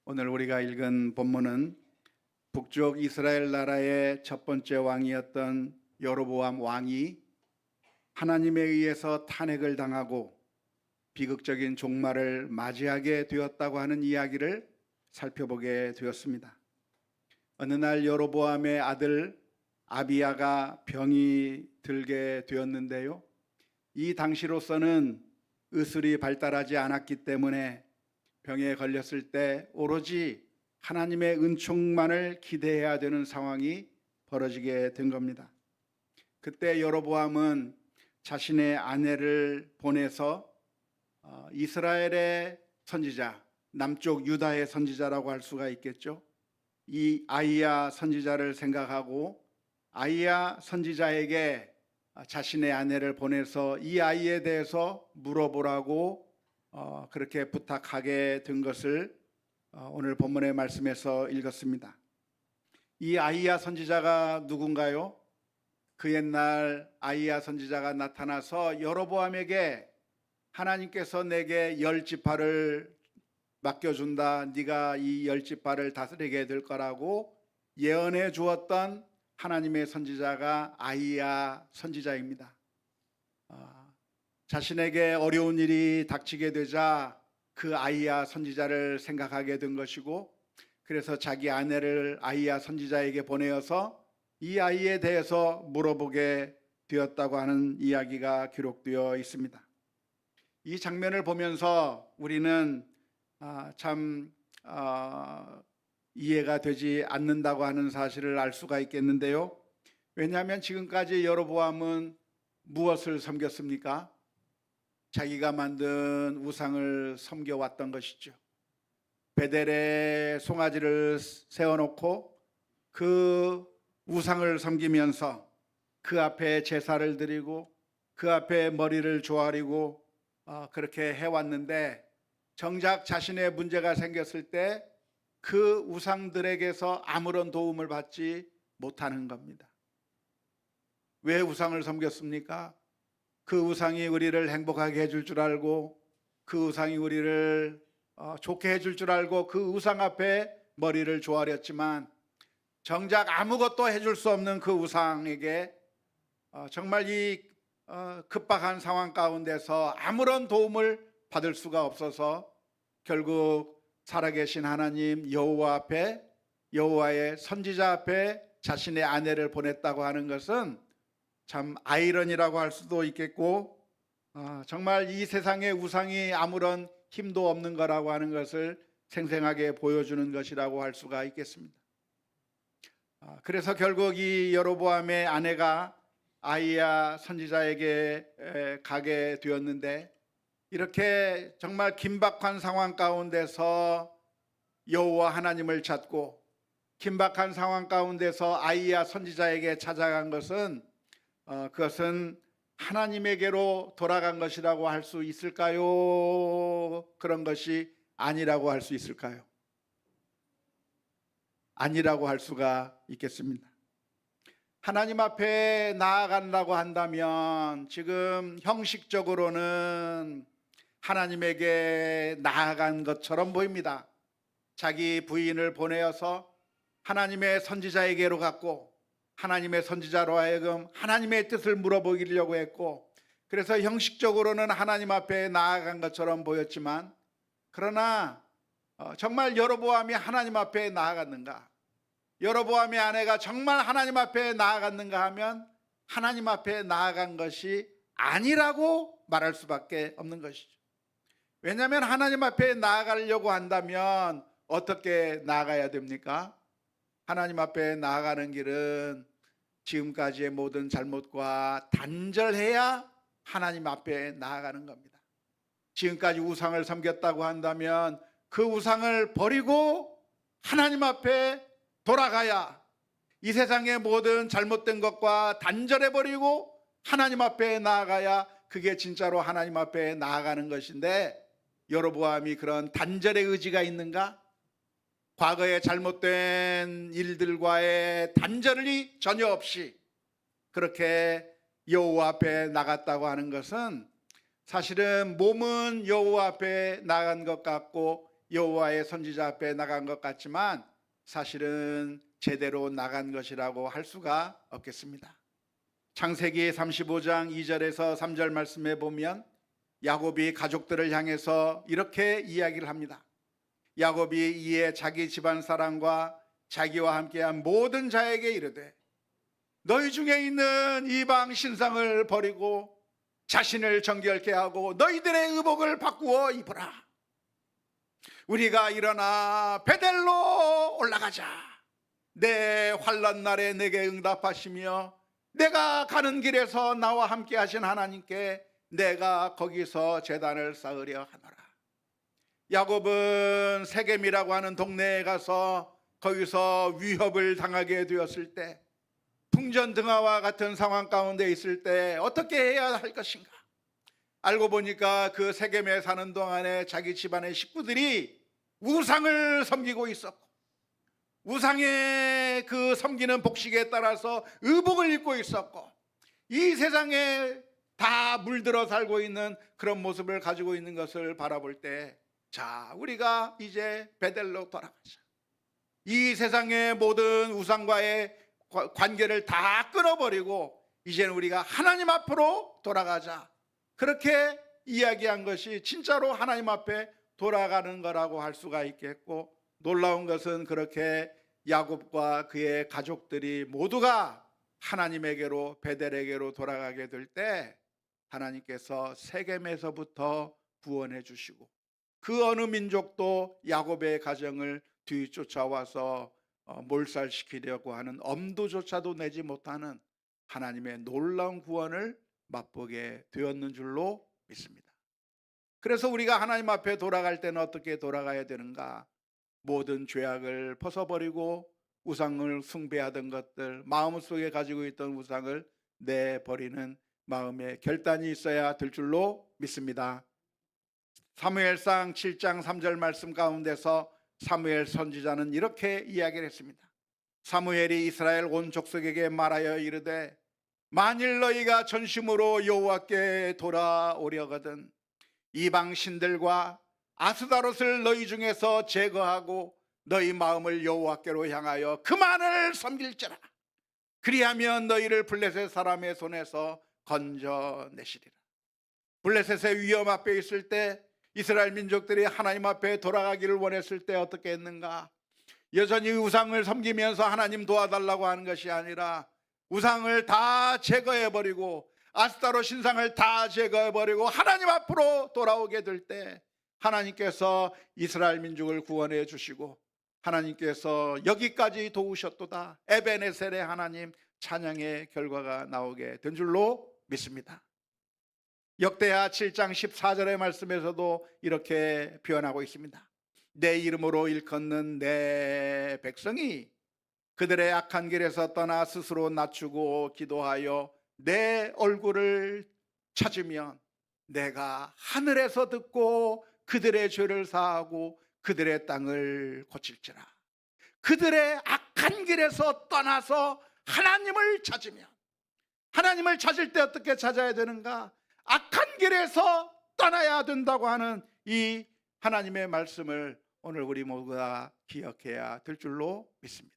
오늘 우리가 읽은 본문은 북쪽 이스라엘 나라의 첫 번째 왕이었던 여로보암 왕이 하나님에 의해서 탄핵을 당하고 비극적인 종말을 맞이하게 되었다고 하는 이야기를 살펴보게 되었습니다. 어느 날 여로보암의 아들 아비야가 병이 들게 되었는데요. 이 당시로서는 의술이 발달하지 않았기 때문에 병에 걸렸을 때 오로지 하나님의 은총만을 기대해야 되는 상황이 벌어지게 된 겁니다. 그때 여로보암은 자신의 아내를 보내서 이스라엘의 선지자, 남쪽 유다의 선지자라고 할 수가 있겠죠. 이 아이야 선지자를 생각하고 아이야 선지자에게 자신의 아내를 보내서 이 아이에 대해서 물어보라고 그렇게 부탁하게 된 것을 오늘 본문의 말씀에서 읽었습니다. 이 아이야 선지자가 누군가요? 그 옛날 아이야 선지자가 나타나서 여로보암에게 하나님께서 내게 10지파를 맡겨준다, 네가 이 10지파를 다스리게 될 거라고 예언해 주었던 하나님의 선지자가 아이야 선지자입니다. 자신에게 어려운 일이 닥치게 되자 그 아이야 선지자를 생각하게 된 것이고, 그래서 자기 아내를 아이야 선지자에게 보내어서 이 아이에 대해서 물어보게 되었다고 하는 이야기가 기록되어 있습니다. 이 장면을 보면서 우리는 참 이해가 되지 않는다고 하는 사실을 알 수가 있겠는데요. 왜냐하면 지금까지 여로보암은 무엇을 섬겼습니까? 자기가 만든 우상을 섬겨왔던 것이죠. 베델에 송아지를 세워놓고 그 우상을 섬기면서 그 앞에 제사를 드리고 그 앞에 머리를 조아리고 그렇게 해왔는데, 정작 자신의 문제가 생겼을 때 그 우상들에게서 아무런 도움을 받지 못하는 겁니다. 왜 우상을 섬겼습니까? 그 우상이 우리를 행복하게 해줄 줄 알고, 그 우상이 우리를 좋게 해줄 줄 알고 그 우상 앞에 머리를 조아렸지만, 정작 아무것도 해줄 수 없는 그 우상에게 정말 이 급박한 상황 가운데서 아무런 도움을 받을 수가 없어서 결국 살아계신 하나님 여호와 앞에, 여호와의 선지자 앞에 자신의 아내를 보냈다고 하는 것은 참 아이러니라고 할 수도 있겠고, 정말 이 세상에 우상이 아무런 힘도 없는 거라고 하는 것을 생생하게 보여주는 것이라고 할 수가 있겠습니다. 그래서 결국 이 여로보암의 아내가 아이야 선지자에게 가게 되었는데, 이렇게 정말 긴박한 상황 가운데서 여호와 하나님을 찾고 긴박한 상황 가운데서 아이야 선지자에게 찾아간 것은 그것은 하나님에게로 돌아간 것이라고 할 수 있을까요? 그런 것이 아니라고 할 수 있을까요? 아니라고 할 수가 있겠습니다. 하나님 앞에 나아간다고 한다면 지금 형식적으로는 하나님에게 나아간 것처럼 보입니다. 자기 부인을 보내어서 하나님의 선지자에게로 갔고, 하나님의 선지자로 하여금 하나님의 뜻을 물어보려고 했고, 그래서 형식적으로는 하나님 앞에 나아간 것처럼 보였지만, 그러나 정말 여로보암이 하나님 앞에 나아갔는가? 여로보암의 아내가 정말 하나님 앞에 나아갔는가 하면 하나님 앞에 나아간 것이 아니라고 말할 수밖에 없는 것이죠. 왜냐하면 하나님 앞에 나아가려고 한다면 어떻게 나아가야 됩니까? 하나님 앞에 나아가는 길은 지금까지의 모든 잘못과 단절해야 하나님 앞에 나아가는 겁니다. 지금까지 우상을 섬겼다고 한다면 그 우상을 버리고 하나님 앞에 돌아가야, 이 세상의 모든 잘못된 것과 단절해버리고 하나님 앞에 나아가야 그게 진짜로 하나님 앞에 나아가는 것인데, 여로보암이 그런 단절의 의지가 있는가? 과거의 잘못된 일들과의 단절이 전혀 없이 그렇게 여호와 앞에 나갔다고 하는 것은 사실은 몸은 여호와 앞에 나간 것 같고 여호와의 선지자 앞에 나간 것 같지만 사실은 제대로 나간 것이라고 할 수가 없겠습니다. 창세기 35장 2절에서 3절 말씀에 보면 야곱이 가족들을 향해서 이렇게 이야기를 합니다. 야곱이 이에 자기 집안 사람과 자기와 함께한 모든 자에게 이르되 너희 중에 있는 이방 신상을 버리고 자신을 정결케 하고 너희들의 의복을 바꾸어 입으라. 우리가 일어나 베델로 올라가자. 내 환난 날에 내게 응답하시며 내가 가는 길에서 나와 함께 하신 하나님께 내가 거기서 제단을 쌓으려 하노라. 야곱은 세겜이라고 하는 동네에 가서 거기서 위협을 당하게 되었을 때, 풍전등화와 같은 상황 가운데 있을 때 어떻게 해야 할 것인가? 알고 보니까 그 세겜에 사는 동안에 자기 집안의 식구들이 우상을 섬기고 있었고, 우상의 그 섬기는 복식에 따라서 의복을 입고 있었고, 이 세상에 다 물들어 살고 있는 그런 모습을 가지고 있는 것을 바라볼 때, 자, 우리가 이제 베델로 돌아가자. 이 세상의 모든 우상과의 관계를 다 끊어버리고 이제는 우리가 하나님 앞으로 돌아가자. 그렇게 이야기한 것이 진짜로 하나님 앞에 돌아가는 거라고 할 수가 있겠고, 놀라운 것은 그렇게 야곱과 그의 가족들이 모두가 하나님에게로, 베델에게로 돌아가게 될 때 하나님께서 세겜에서부터 구원해 주시고, 그 어느 민족도 야곱의 가정을 뒤쫓아와서 몰살시키려고 하는 엄두조차도 내지 못하는 하나님의 놀라운 구원을 맛보게 되었는 줄로 믿습니다. 그래서 우리가 하나님 앞에 돌아갈 때는 어떻게 돌아가야 되는가? 모든 죄악을 벗어버리고 우상을 숭배하던 것들, 마음속에 가지고 있던 우상을 내버리는 마음의 결단이 있어야 될 줄로 믿습니다. 사무엘상 7장 3절 말씀 가운데서 사무엘 선지자는 이렇게 이야기를 했습니다. 사무엘이 이스라엘 온 족속에게 말하여 이르되 만일 너희가 전심으로 여호와께 돌아오려거든 이방 신들과 아스다롯을 너희 중에서 제거하고 너희 마음을 여호와께로 향하여 그만을 섬길지라. 그리하면 너희를 블레셋 사람의 손에서 건져내시리라. 블레셋의 위험 앞에 있을 때 이스라엘 민족들이 하나님 앞에 돌아가기를 원했을 때 어떻게 했는가? 여전히 우상을 섬기면서 하나님 도와달라고 하는 것이 아니라 우상을 다 제거해버리고 아스타롯 신상을 다 제거해버리고 하나님 앞으로 돌아오게 될 때 하나님께서 이스라엘 민족을 구원해 주시고 하나님께서 여기까지 도우셨도다, 에베네셀의 하나님 찬양의 결과가 나오게 된 줄로 믿습니다. 역대하 7장 14절의 말씀에서도 이렇게 표현하고 있습니다. 내 이름으로 일컫는 내 백성이 그들의 악한 길에서 떠나 스스로 낮추고 기도하여 내 얼굴을 찾으면 내가 하늘에서 듣고 그들의 죄를 사하고 그들의 땅을 고칠지라. 그들의 악한 길에서 떠나서 하나님을 찾으면, 하나님을 찾을 때 어떻게 찾아야 되는가? 악한 길에서 떠나야 된다고 하는 이 하나님의 말씀을 오늘 우리 모두가 기억해야 될 줄로 믿습니다.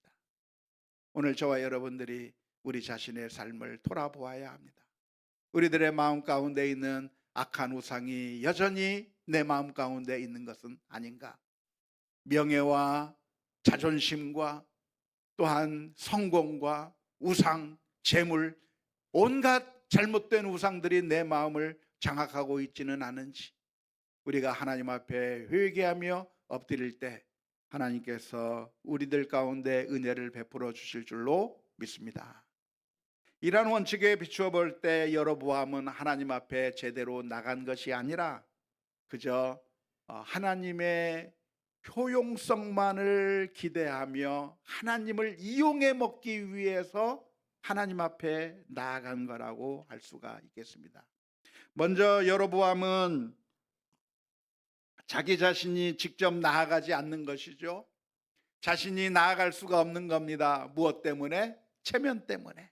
오늘 저와 여러분들이 우리 자신의 삶을 돌아보아야 합니다. 우리들의 마음 가운데 있는 악한 우상이 여전히 내 마음 가운데 있는 것은 아닌가? 명예와 자존심과 또한 성공과 우상, 재물, 온갖 잘못된 우상들이 내 마음을 장악하고 있지는 않은지, 우리가 하나님 앞에 회개하며 엎드릴 때 하나님께서 우리들 가운데 은혜를 베풀어 주실 줄로 믿습니다. 이러한 원칙에 비추어 볼 때 여로보암은 하나님 앞에 제대로 나간 것이 아니라 그저 하나님의 효용성만을 기대하며 하나님을 이용해 먹기 위해서 하나님 앞에 나아간 거라고 할 수가 있겠습니다. 먼저 여로보암은 자기 자신이 직접 나아가지 않는 것이죠. 자신이 나아갈 수가 없는 겁니다. 무엇 때문에? 체면 때문에.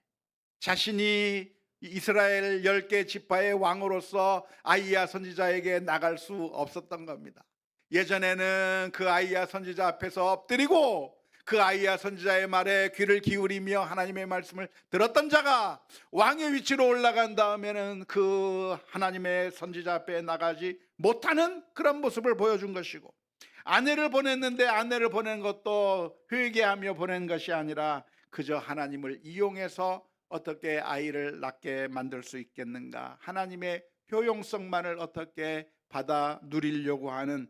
자신이 이스라엘 10개 지파의 왕으로서 아히야 선지자에게 나갈 수 없었던 겁니다. 예전에는 그 아이야 선지자 앞에서 엎드리고 그 아이야 선지자의 말에 귀를 기울이며 하나님의 말씀을 들었던 자가 왕의 위치로 올라간 다음에는 그 하나님의 선지자 앞에 나가지 못하는 그런 모습을 보여준 것이고, 아내를 보냈는데 아내를 보낸 것도 회개하며 보낸 것이 아니라 그저 하나님을 이용해서 어떻게 아이를 낳게 만들 수 있겠는가, 하나님의 효용성만을 어떻게 받아 누리려고 하는,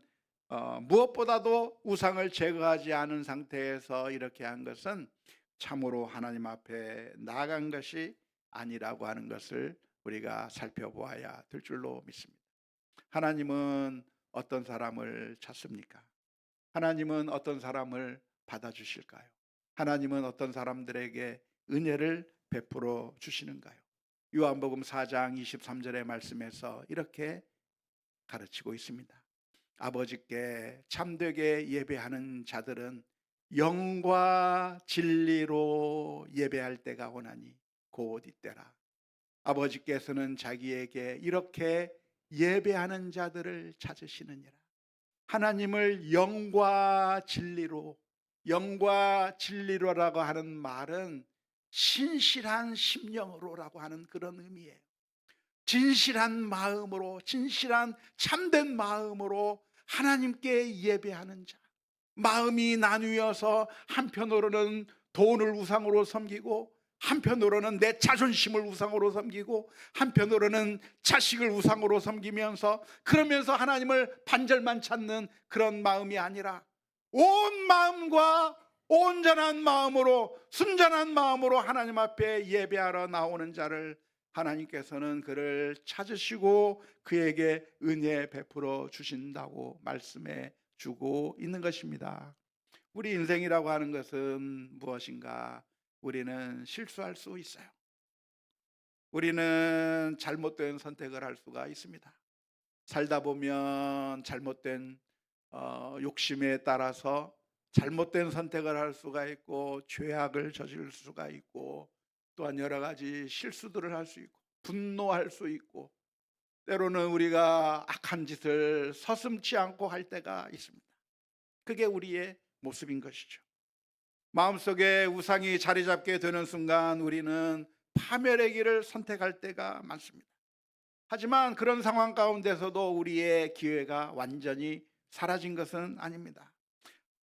무엇보다도 우상을 제거하지 않은 상태에서 이렇게 한 것은 참으로 하나님 앞에 나아간 것이 아니라고 하는 것을 우리가 살펴보아야 될 줄로 믿습니다. 하나님은 어떤 사람을 찾습니까? 하나님은 어떤 사람을 받아주실까요? 하나님은 어떤 사람들에게 은혜를 베풀어 주시는가요? 요한복음 4장 23절의 말씀에서 이렇게 가르치고 있습니다. 아버지께 참되게 예배하는 자들은 영과 진리로 예배할 때가 오나니 곧 이때라. 아버지께서는 자기에게 이렇게 예배하는 자들을 찾으시느니라. 하나님을 영과 진리로, 영과 진리로라고 하는 말은 신실한 심령으로라고 하는 그런 의미예요. 진실한 마음으로, 진실한 참된 마음으로 하나님께 예배하는 자, 마음이 나뉘어서 한편으로는 돈을 우상으로 섬기고, 한편으로는 내 자존심을 우상으로 섬기고, 한편으로는 자식을 우상으로 섬기면서, 그러면서 하나님을 반절만 찾는 그런 마음이 아니라 온 마음과 온전한 마음으로, 순전한 마음으로 하나님 앞에 예배하러 나오는 자를 하나님께서는 그를 찾으시고 그에게 은혜 베풀어 주신다고 말씀해 주고 있는 것입니다. 우리 인생이라고 하는 것은 무엇인가? 우리는 실수할 수 있어요. 우리는 잘못된 선택을 할 수가 있습니다. 살다 보면 잘못된 욕심에 따라서 잘못된 선택을 할 수가 있고, 죄악을 저지를 수가 있고, 또한 여러 가지 실수들을 할 수 있고, 분노할 수 있고, 때로는 우리가 악한 짓을 서슴지 않고 할 때가 있습니다. 그게 우리의 모습인 것이죠. 마음속에 우상이 자리 잡게 되는 순간 우리는 파멸의 길을 선택할 때가 많습니다. 하지만 그런 상황 가운데서도 우리의 기회가 완전히 사라진 것은 아닙니다.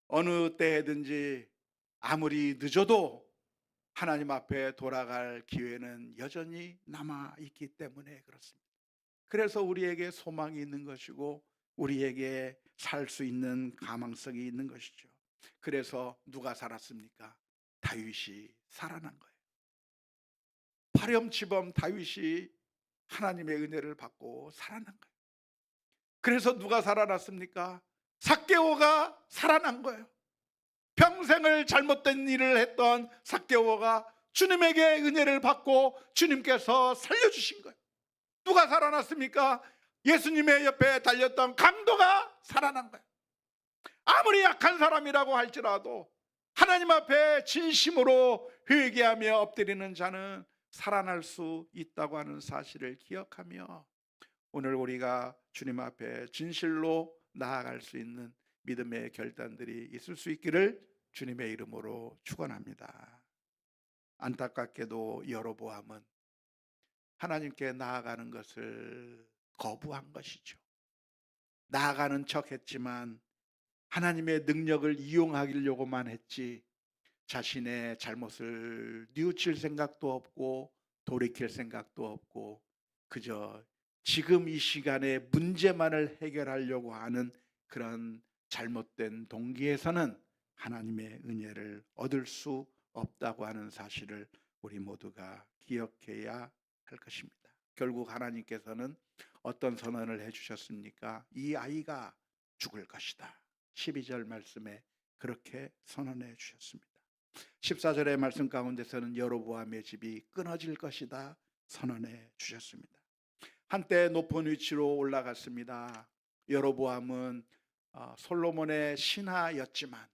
어느 때든지 아무리 늦어도 하나님 앞에 돌아갈 기회는 여전히 남아 있기 때문에 그렇습니다. 그래서 우리에게 소망이 있는 것이고, 우리에게 살 수 있는 가망성이 있는 것이죠. 그래서 누가 살았습니까? 다윗이 살아난 거예요. 파렴치범 다윗이 하나님의 은혜를 받고 살아난 거예요. 그래서 누가 살아났습니까? 삭개오가 살아난 거예요. 평생을 잘못된 일을 했던 삭개오가 주님에게 은혜를 받고 주님께서 살려주신 거예요. 누가 살아났습니까? 예수님의 옆에 달렸던 강도가 살아난 거예요. 아무리 약한 사람이라고 할지라도 하나님 앞에 진심으로 회개하며 엎드리는 자는 살아날 수 있다고 하는 사실을 기억하며, 오늘 우리가 주님 앞에 진실로 나아갈 수 있는 믿음의 결단들이 있을 수 있기를 주님의 이름으로 축원합니다. 안타깝게도 여로보암은 하나님께 나아가는 것을 거부한 것이죠. 나아가는 척 했지만 하나님의 능력을 이용하려고만 했지, 자신의 잘못을 뉘우칠 생각도 없고 돌이킬 생각도 없고, 그저 지금 이 시간에 문제만을 해결하려고 하는 그런 잘못된 동기에서는 하나님의 은혜를 얻을 수 없다고 하는 사실을 우리 모두가 기억해야 할 것입니다. 결국 하나님께서는 어떤 선언을 해주셨습니까? 이 아이가 죽을 것이다. 12절 말씀에 그렇게 선언해 주셨습니다. 14절의 말씀 가운데서는 여로보암의 집이 끊어질 것이다 선언해 주셨습니다. 한때 높은 위치로 올라갔습니다. 여로보암은 솔로몬의 신하였지만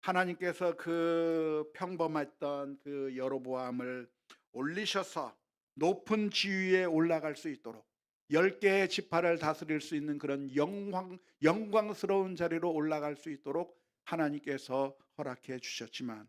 하나님께서 그 평범했던 그 여로보암을 올리셔서 높은 지위에 올라갈 수 있도록, 10개의 지파를 다스릴 수 있는 그런 영광스러운 자리로 올라갈 수 있도록 하나님께서 허락해 주셨지만,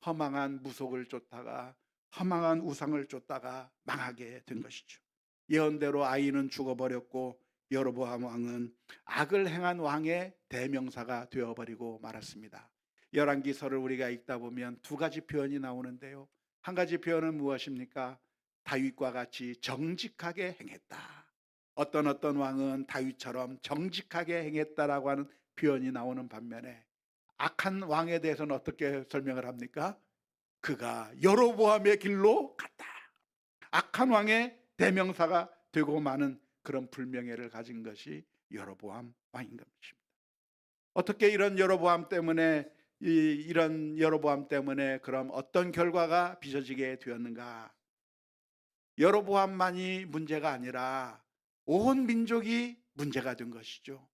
허망한 무속을 쫓다가, 허망한 우상을 쫓다가 망하게 된 것이죠. 예언대로 아이는 죽어버렸고 여로보암 왕은 악을 행한 왕의 대명사가 되어버리고 말았습니다. 열왕기서를 우리가 읽다 보면 두 가지 표현이 나오는데요. 한 가지 표현은 무엇입니까? 다윗과 같이 정직하게 행했다. 어떤 왕은 다윗처럼 정직하게 행했다라고 하는 표현이 나오는 반면에, 악한 왕에 대해서는 어떻게 설명을 합니까? 그가 여로보암의 길로 갔다. 악한 왕의 대명사가 되고 마는 그런 불명예를 가진 것이 여로보암 왕인 것입니다. 어떻게 이런 여로보암 때문에 그럼 어떤 결과가 빚어지게 되었는가? 여로보암만이 문제가 아니라 온 민족이 문제가 된 것이죠.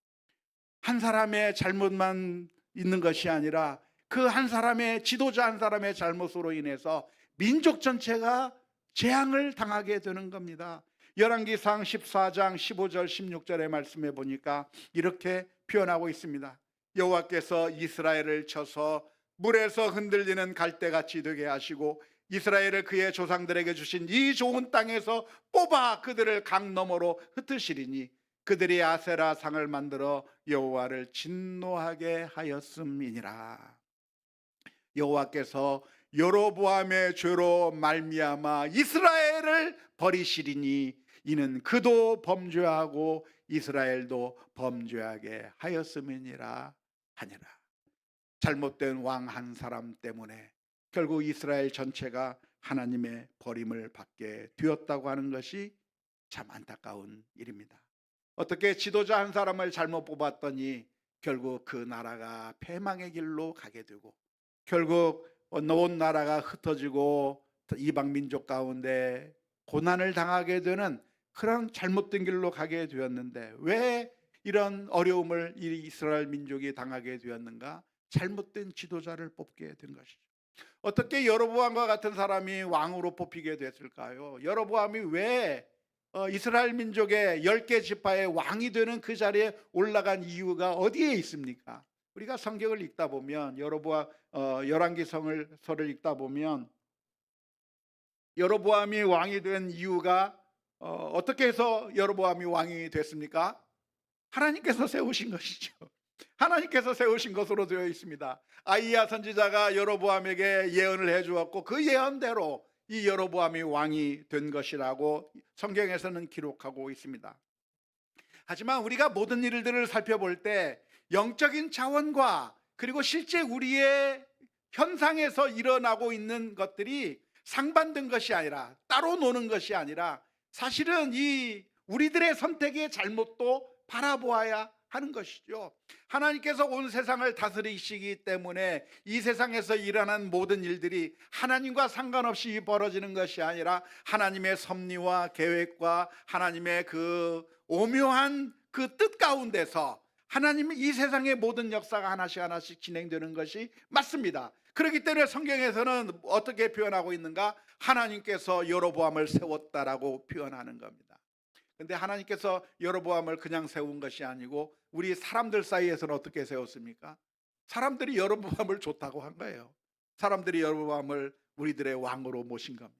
한 사람의 잘못만 있는 것이 아니라 그 한 사람의, 지도자 한 사람의 잘못으로 인해서 민족 전체가 재앙을 당하게 되는 겁니다. 열왕기상 14장 15절 16절의 말씀에 보니까 이렇게 표현하고 있습니다. 여호와께서 이스라엘을 쳐서 물에서 흔들리는 갈대같이 되게 하시고 이스라엘을 그의 조상들에게 주신 이 좋은 땅에서 뽑아 그들을 강 너머로 흩으시리니 그들이 아세라 상을 만들어 여호와를 진노하게 하였음이니라. 여호와께서 여로보암의 죄로 말미암아 이스라엘을 버리시리니 이는 그도 범죄하고 이스라엘도 범죄하게 하였음이니라 하니라. 잘못된 왕 한 사람 때문에 결국 이스라엘 전체가 하나님의 버림을 받게 되었다고 하는 것이 참 안타까운 일입니다. 어떻게 지도자 한 사람을 잘못 뽑았더니 결국 그 나라가 패망의 길로 가게 되고, 결국 온 나라가 흩어지고 이방 민족 가운데 고난을 당하게 되는 그런 잘못된 길로 가게 되었는데, 왜 이런 어려움을 이 이스라엘 민족이 당하게 되었는가? 잘못된 지도자를 뽑게 된 것이죠. 어떻게 여로보암과 같은 사람이 왕으로 뽑히게 됐을까요? 여로보암이 왜 이스라엘 민족의 10개 지파의 왕이 되는 그 자리에 올라간 이유가 어디에 있습니까? 우리가 성경을 읽다 보면, 열왕기서를 읽다 보면 여로보암이 왕이 된 이유가 어떻게 해서 여로보암이 왕이 됐습니까? 하나님께서 세우신 것이죠. 하나님께서 세우신 것으로 되어 있습니다. 아이야 선지자가 여로보암에게 예언을 해주었고 그 예언대로 이 여로보암이 왕이 된 것이라고 성경에서는 기록하고 있습니다. 하지만 우리가 모든 일들을 살펴볼 때 영적인 차원과 그리고 실제 우리의 현상에서 일어나고 있는 것들이 상반된 것이 아니라, 따로 노는 것이 아니라, 사실은 이 우리들의 선택의 잘못도 바라보아야 하는 것이죠. 하나님께서 온 세상을 다스리시기 때문에 이 세상에서 일어난 모든 일들이 하나님과 상관없이 벌어지는 것이 아니라 하나님의 섭리와 계획과 하나님의 그 오묘한 그 뜻 가운데서 하나님의 이 세상의 모든 역사가 하나씩 진행되는 것이 맞습니다. 그렇기 때문에 성경에서는 어떻게 표현하고 있는가? 하나님께서 여로보암을 세웠다라고 표현하는 겁니다. 근데 하나님께서 여로보암을 그냥 세운 것이 아니고 우리 사람들 사이에서는 어떻게 세웠습니까? 사람들이 여로보암을 좋다고 한 거예요. 사람들이 여로보암을 우리들의 왕으로 모신 겁니다.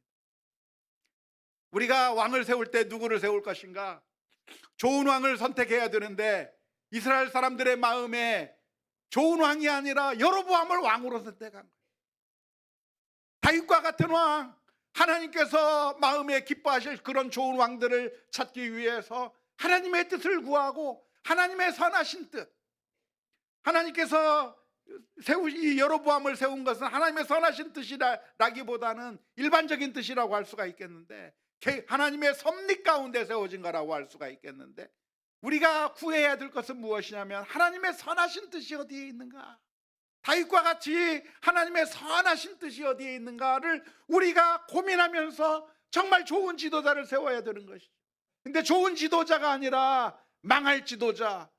우리가 왕을 세울 때 누구를 세울 것인가? 좋은 왕을 선택해야 되는데 이스라엘 사람들의 마음에 좋은 왕이 아니라 여로보암을 왕으로 선택한 거예요. 다윗과 같은 왕, 하나님께서 마음에 기뻐하실 그런 좋은 왕들을 찾기 위해서 하나님의 뜻을 구하고 하나님의 선하신 뜻, 하나님께서 이 여로보암을 세운 것은 하나님의 선하신 뜻이라기보다는 일반적인 뜻이라고 할 수가 있겠는데, 하나님의 섭리 가운데 세워진 거라고 할 수가 있겠는데, 우리가 구해야 될 것은 무엇이냐면 하나님의 선하신 뜻이 어디에 있는가, 다윗과 같이 하나님의 선하신 뜻이 어디에 있는가를 우리가 고민하면서 정말 좋은 지도자를 세워야 되는 것이죠. 근데 좋은 지도자가 아니라 망할 지도자,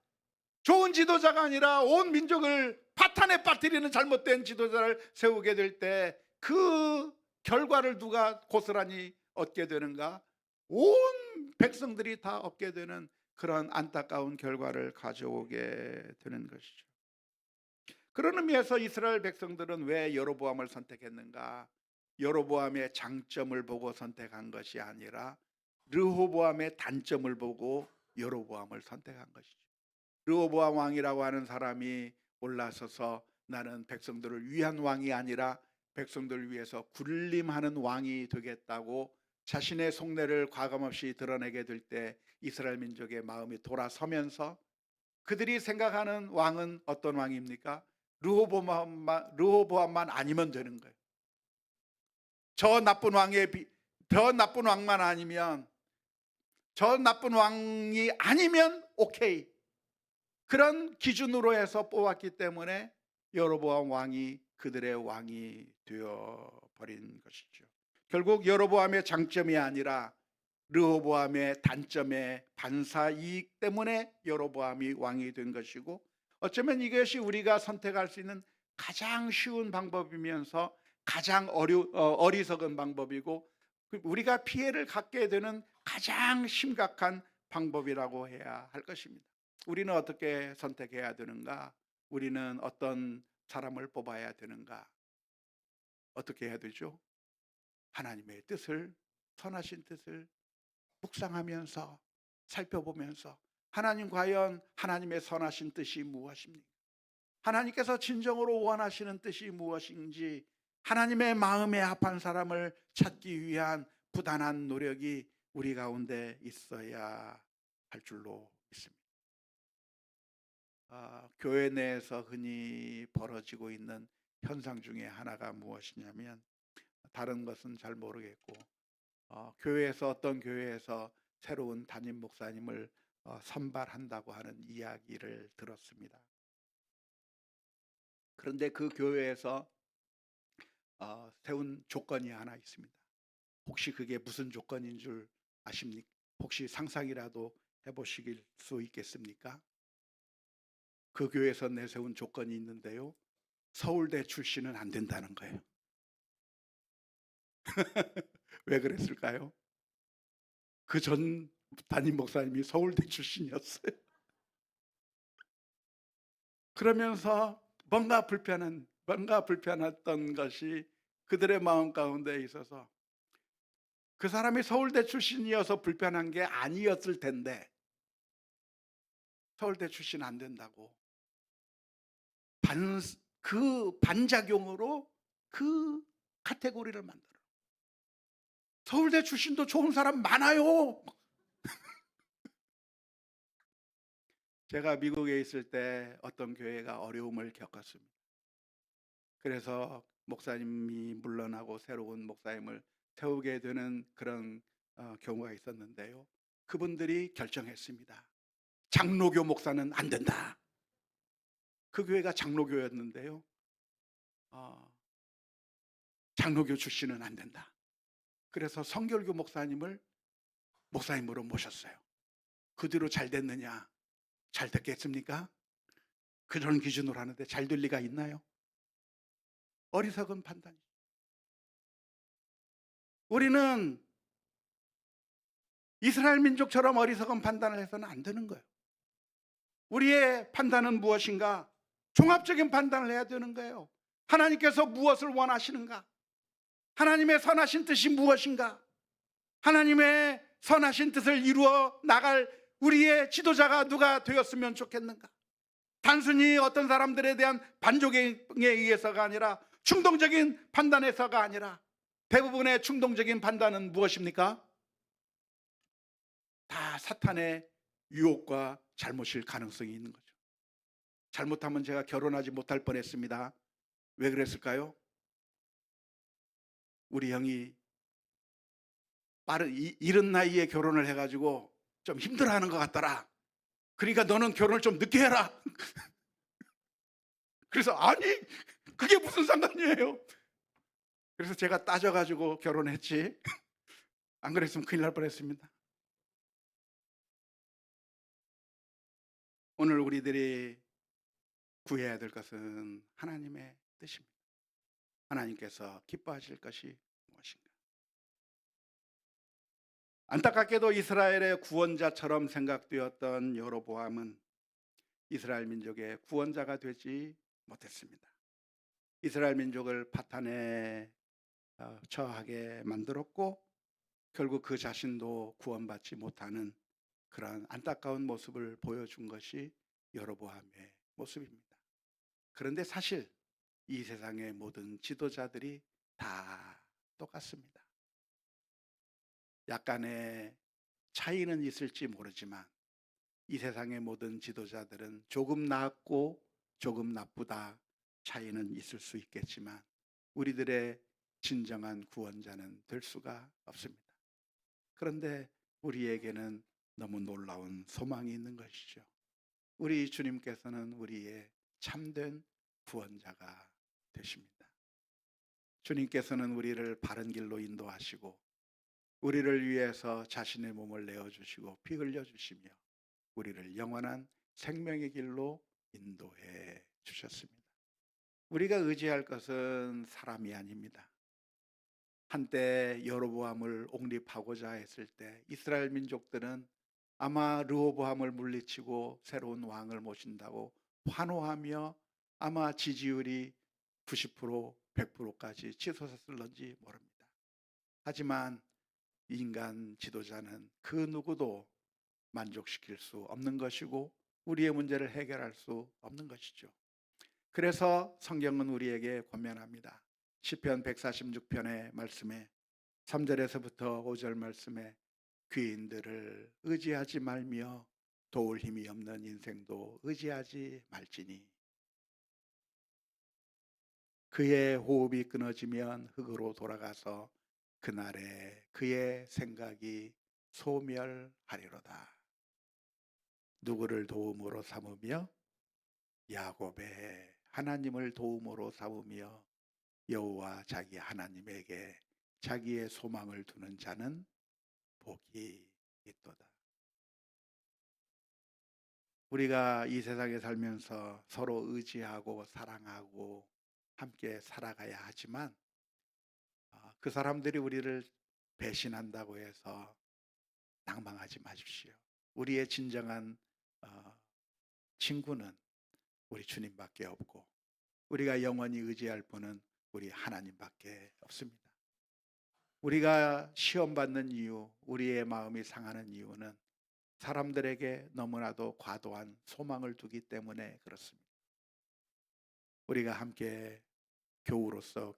좋은 지도자가 아니라 온 민족을 파탄에 빠뜨리는 잘못된 지도자를 세우게 될 때 그 결과를 누가 고스란히 얻게 되는가? 온 백성들이 다 얻게 되는 그런 안타까운 결과를 가져오게 되는 것이죠. 그런 의미에서 이스라엘 백성들은 왜 여로보암을 선택했는가? 여로보암의 장점을 보고 선택한 것이 아니라 르호보암의 단점을 보고 여로보암을 선택한 것이죠. 르호보암 왕이라고 하는 사람이 올라서서 나는 백성들을 위한 왕이 아니라 백성들을 위해서 군림하는 왕이 되겠다고 자신의 속내를 과감없이 드러내게 될 때 이스라엘 민족의 마음이 돌아서면서 그들이 생각하는 왕은 어떤 왕입니까? 르호보암만 아니면 되는 거예요. 저 나쁜 왕만 아니면, 저 나쁜 왕이 아니면 오케이. 그런 기준으로 해서 뽑았기 때문에 여로보암 왕이 그들의 왕이 되어 버린 것이죠. 결국 여로보암의 장점이 아니라 르호보암의 단점의 반사 이익 때문에 여로보암이 왕이 된 것이고, 어쩌면 이것이 우리가 선택할 수 있는 가장 쉬운 방법이면서 가장 어리석은 방법이고, 우리가 피해를 갖게 되는 가장 심각한 방법이라고 해야 할 것입니다. 우리는 어떻게 선택해야 되는가? 우리는 어떤 사람을 뽑아야 되는가? 어떻게 해야 되죠? 하나님의 뜻을, 선하신 뜻을 묵상하면서 살펴보면서, 하나님 과연 하나님의 선하신 뜻이 무엇입니까? 하나님께서 진정으로 원하시는 뜻이 무엇인지 하나님의 마음에 합한 사람을 찾기 위한 부단한 노력이 우리 가운데 있어야 할 줄로 믿습니다. 교회 내에서 흔히 벌어지고 있는 현상 중에 하나가 무엇이냐면, 다른 것은 잘 모르겠고, 교회에서 어떤 교회에서 새로운 담임 목사님을 선발한다고 하는 이야기를 들었습니다. 그런데 그 교회에서 세운 조건이 하나 있습니다. 혹시 그게 무슨 조건인 줄 아십니까? 혹시 상상이라도 해보실 수 있겠습니까? 그 교회에서 내세운 조건이 있는데요, 서울대 출신은 안 된다는 거예요. 왜 그랬을까요? 그 전 담임 목사님이 서울대 출신이었어요. 그러면서 뭔가 불편했던 것이 그들의 마음 가운데 있어서, 그 사람이 서울대 출신이어서 불편한 게 아니었을 텐데 서울대 출신 안 된다고 그 반작용으로 그 카테고리를 만들어. 서울대 출신도 좋은 사람 많아요. 제가 미국에 있을 때 어떤 교회가 어려움을 겪었습니다. 그래서 목사님이 물러나고 새로운 목사님을 세우게 되는 그런 경우가 있었는데요, 그분들이 결정했습니다. 장로교 목사는 안 된다. 그 교회가 장로교였는데요, 장로교 출신은 안 된다. 그래서 성결교 목사님을 목사님으로 모셨어요. 그 뒤로 잘 됐느냐? 잘 됐겠습니까? 그런 기준으로 하는데 잘 될 리가 있나요? 어리석은 판단. 우리는 이스라엘 민족처럼 어리석은 판단을 해서는 안 되는 거예요. 우리의 판단은 무엇인가? 종합적인 판단을 해야 되는 거예요. 하나님께서 무엇을 원하시는가? 하나님의 선하신 뜻이 무엇인가? 하나님의 선하신 뜻을 이루어 나갈 우리의 지도자가 누가 되었으면 좋겠는가? 단순히 어떤 사람들에 대한 반족에 의해서가 아니라, 충동적인 판단에서가 아니라, 대부분의 충동적인 판단은 무엇입니까? 다 사탄의 유혹과 잘못일 가능성이 있는 거죠. 잘못하면 제가 결혼하지 못할 뻔했습니다. 왜 그랬을까요? 우리 형이 이른 나이에 결혼을 해가지고 좀 힘들어하는 것 같더라. 그러니까 너는 결혼을 좀 늦게 해라. 그래서 아니, 그게 무슨 상관이에요? 그래서 제가 따져가지고 결혼했지. 안 그랬으면 큰일 날 뻔했습니다. 오늘 우리들이 구해야 될 것은 하나님의 뜻입니다. 하나님께서 기뻐하실 것이 무엇인가? 안타깝게도 이스라엘의 구원자처럼 생각되었던 여로보암은 이스라엘 민족의 구원자가 되지 못했습니다. 이스라엘 민족을 파탄에 처하게 만들었고 결국 그 자신도 구원받지 못하는 그러한 안타까운 모습을 보여준 것이 여로보암의 모습입니다. 그런데 사실 이 세상의 모든 지도자들이 다 똑같습니다. 약간의 차이는 있을지 모르지만 이 세상의 모든 지도자들은 조금 낫고 조금 나쁘다 차이는 있을 수 있겠지만 우리들의 진정한 구원자는 될 수가 없습니다. 그런데 우리에게는 너무 놀라운 소망이 있는 것이죠. 우리 주님께서는 우리의 참된 구원자가 되십니다. 주님께서는 우리를 바른 길로 인도하시고 우리를 위해서 자신의 몸을 내어주시고 피 흘려주시며 우리를 영원한 생명의 길로 인도해 주셨습니다. 우리가 의지할 것은 사람이 아닙니다. 한때 여로보암을 옹립하고자 했을 때 이스라엘 민족들은 아마 르호보암을 물리치고 새로운 왕을 모신다고 환호하며 아마 지지율이 90% 100%까지 치솟았을런지 모릅니다. 하지만 인간 지도자는 그 누구도 만족시킬 수 없는 것이고 우리의 문제를 해결할 수 없는 것이죠. 그래서 성경은 우리에게 권면합니다. 시편 146편의 말씀에 3절에서부터 5절 말씀에 귀인들을 의지하지 말며 도울 힘이 없는 인생도 의지하지 말지니 그의 호흡이 끊어지면 흙으로 돌아가서 그날에 그의 생각이 소멸하리로다. 누구를 도움으로 삼으며 야곱의 하나님을 도움으로 삼으며 여호와 자기 하나님에게 자기의 소망을 두는 자는 복이 있도다. 우리가 이 세상에 살면서 서로 의지하고 사랑하고 함께 살아가야 하지만 그 사람들이 우리를 배신한다고 해서 낭망하지 마십시오. 우리의 진정한 친구는 우리 주님밖에 없고 우리가 영원히 의지할 분은 우리 하나님밖에 없습니다. 우리가 시험받는 이유, 우리의 마음이 상하는 이유는 사람들에게 너무나도 과도한 소망을 두기 때문에 그렇습니다. 우리가 함께 교우로서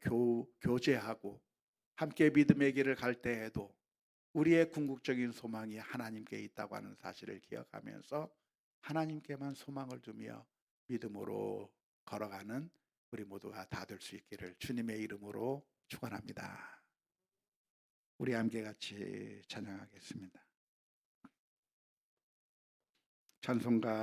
교제하고 함께 믿음의 길을 갈 때에도 우리의 궁극적인 소망이 하나님께 있다고 하는 사실을 기억하면서 하나님께만 소망을 두며 믿음으로 걸어가는 우리 모두가 다 될 수 있기를 주님의 이름으로 축원합니다. 우리 함께 같이 찬양하겠습니다. 찬송가